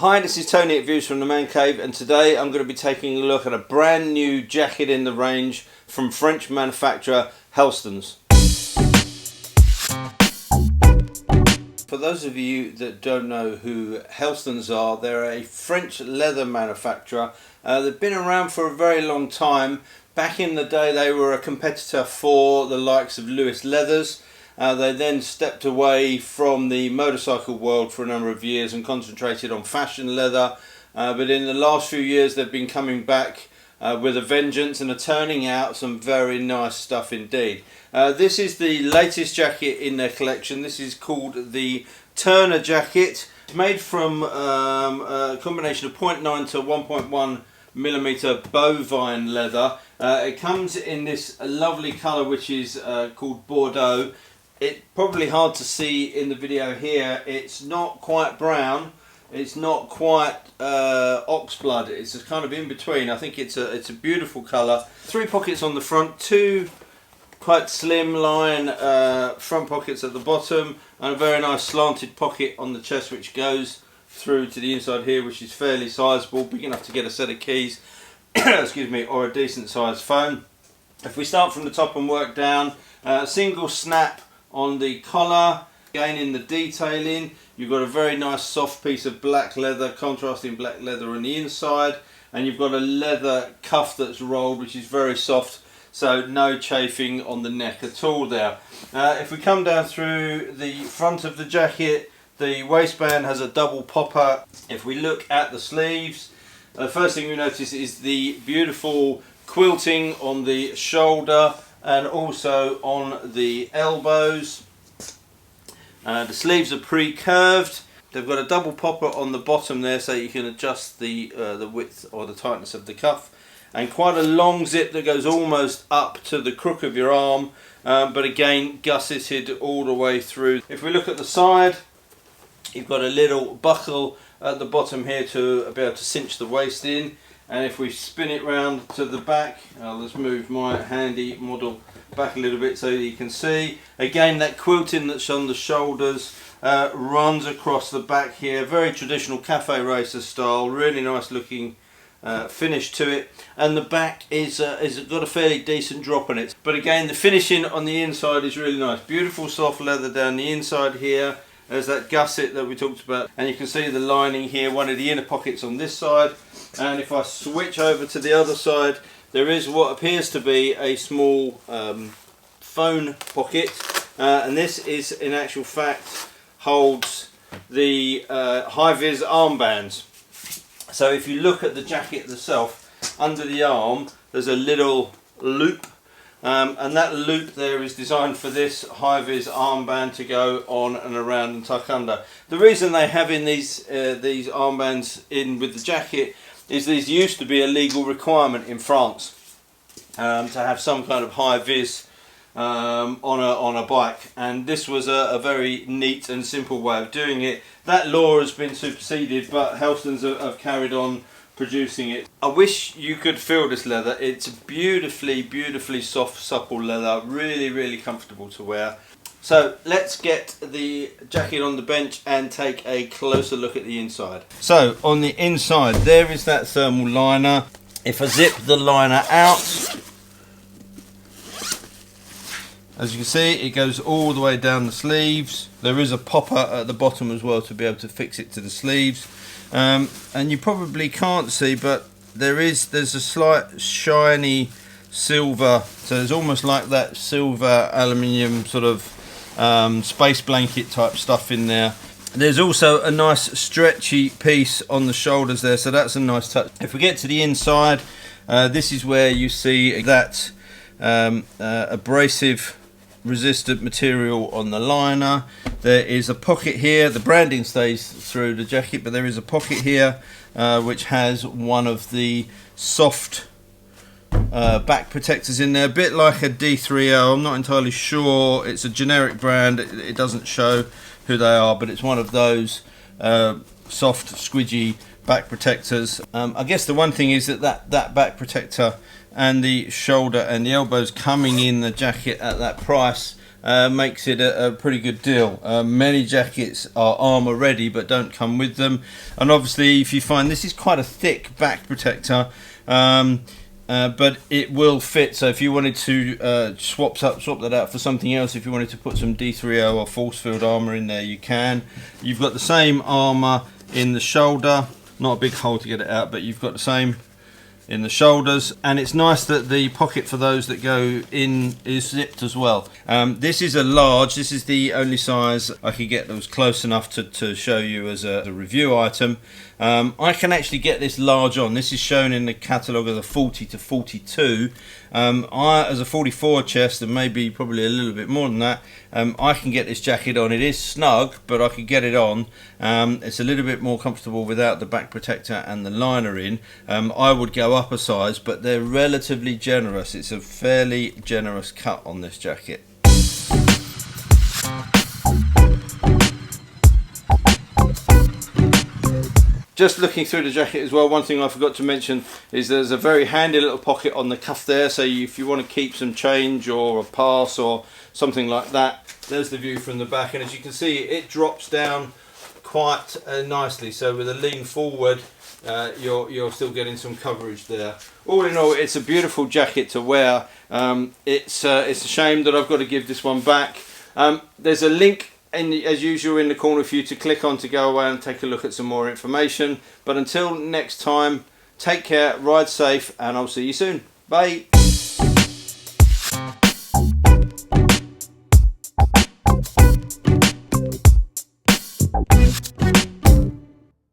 Hi, this is Tony at Views from the Man Cave, and today I'm going to be taking a look at a brand new jacket in the range from French manufacturer Helstons. For those of you that don't know who Helstons are, they're a French leather manufacturer. They've been around for a very long time. Back in the day they were a competitor for the likes of Louis Leathers. They then stepped away from the motorcycle world for a number of years and concentrated on fashion leather. But in the last few years they've been coming back with a vengeance and are turning out some very nice stuff indeed. This is the latest jacket in their collection. This is called the Turner jacket. It's made from a combination of 0.9 to 1.1 millimeter bovine leather. It comes in this lovely colour which is called Bordeaux. It's probably hard to see in the video here. It's not quite brown, it's not quite oxblood, it's a kind of in between. I think it's a beautiful colour. 3 pockets on the front, 2 quite slim line front pockets at the bottom, and a very nice slanted pocket on the chest which goes through to the inside here, which is fairly sizable, big enough to get a set of keys excuse me, or a decent sized phone. If we start from the top and work down, single snap on the collar. Again, in the detailing you've got a very nice soft piece of black leather, contrasting black leather on the inside, and you've got a leather cuff that's rolled which is very soft, so no chafing on the neck at all there. If we come down through the front of the jacket, the waistband has a double popper. If we look at the sleeves, the first thing we notice is the beautiful quilting on the shoulder and also on the elbows. The sleeves are pre-curved. They've got a double popper on the bottom there, so you can adjust the width or the tightness of the cuff, and quite a long zip that goes almost up to the crook of your arm, but again gusseted all the way through. If we look at the side, you've got a little buckle at the bottom here to be able to cinch the waist in. And if we spin it round to the back, let's move my handy model back a little bit so you can see. Again, that quilting that's on the shoulders runs across the back here. Very traditional cafe racer style, really nice looking finish to it. And the back is got a fairly decent drop on it. But again, the finishing on the inside is really nice. Beautiful soft leather down the inside here. There's that gusset that we talked about, and you can see the lining here, one of the inner pockets on this side. And if I switch over to the other side, there is what appears to be a small phone pocket, and this is in actual fact holds the high-vis armbands. So if you look at the jacket itself, under the arm there's a little loop, and that loop there is designed for this high-vis armband to go on and around and tuck under. The reason they have in these armbands in with the jacket is these used to be a legal requirement in France to have some kind of high-vis on a bike, and this was a very neat and simple way of doing it. That law has been superseded, but Helstons have carried on producing it. I wish you could feel this leather. It's beautifully soft, supple leather, really comfortable to wear. So let's get the jacket on the bench and take a closer look at the inside. So on the inside there is that thermal liner. If I zip the liner out, as you can see, it goes all the way down the sleeves. There is a popper at the bottom as well to be able to fix it to the sleeves. And you probably can't see, but there's a slight shiny silver, so there's almost like that silver aluminium sort of space blanket type stuff in there. There's also a nice stretchy piece on the shoulders there, so that's a nice touch. If we get to the inside, this is where you see that abrasive resistant material on the liner. There is a pocket here. The branding stays through the jacket, but there is a pocket here which has one of the soft back protectors in there, a bit like a D3L. I'm not entirely sure. It's a generic brand. It doesn't show who they are, but it's one of those soft squidgy back protectors. I guess the one thing is that back protector and the shoulder and the elbows coming in the jacket at that price makes it a pretty good deal. Many jackets are armour ready but don't come with them, and obviously if you find this is quite a thick back protector, but it will fit. So if you wanted to swap that out for something else, if you wanted to put some D3O or force field armour in there, you can. You've got the same armour in the shoulder, not a big hole to get it out, but you've got the same in the shoulders, and it's nice that the pocket for those that go in is zipped as well. This is a large. This is the only size I could get that was close enough to show you as a review item. I can actually get this large on. This is shown in the catalogue of the 40 to 42. As a 44 chest, and maybe probably a little bit more than that, I can get this jacket on. It is snug, but I can get it on. It's a little bit more comfortable without the back protector and the liner in. I would go up a size, but they're relatively generous. It's a fairly generous cut on this jacket. Just looking through the jacket as well, one thing I forgot to mention is there's a very handy little pocket on the cuff there, so if you want to keep some change or a pass or something like that, there's the view from the back, and as you can see it drops down quite nicely, so with a lean forward you're still getting some coverage there. All in all, it's a beautiful jacket to wear. It's a shame that I've got to give this one back. There's a link as usual in the corner for you to click on to go away and take a look at some more information. But until next time, take care, ride safe, and I'll see you soon. Bye.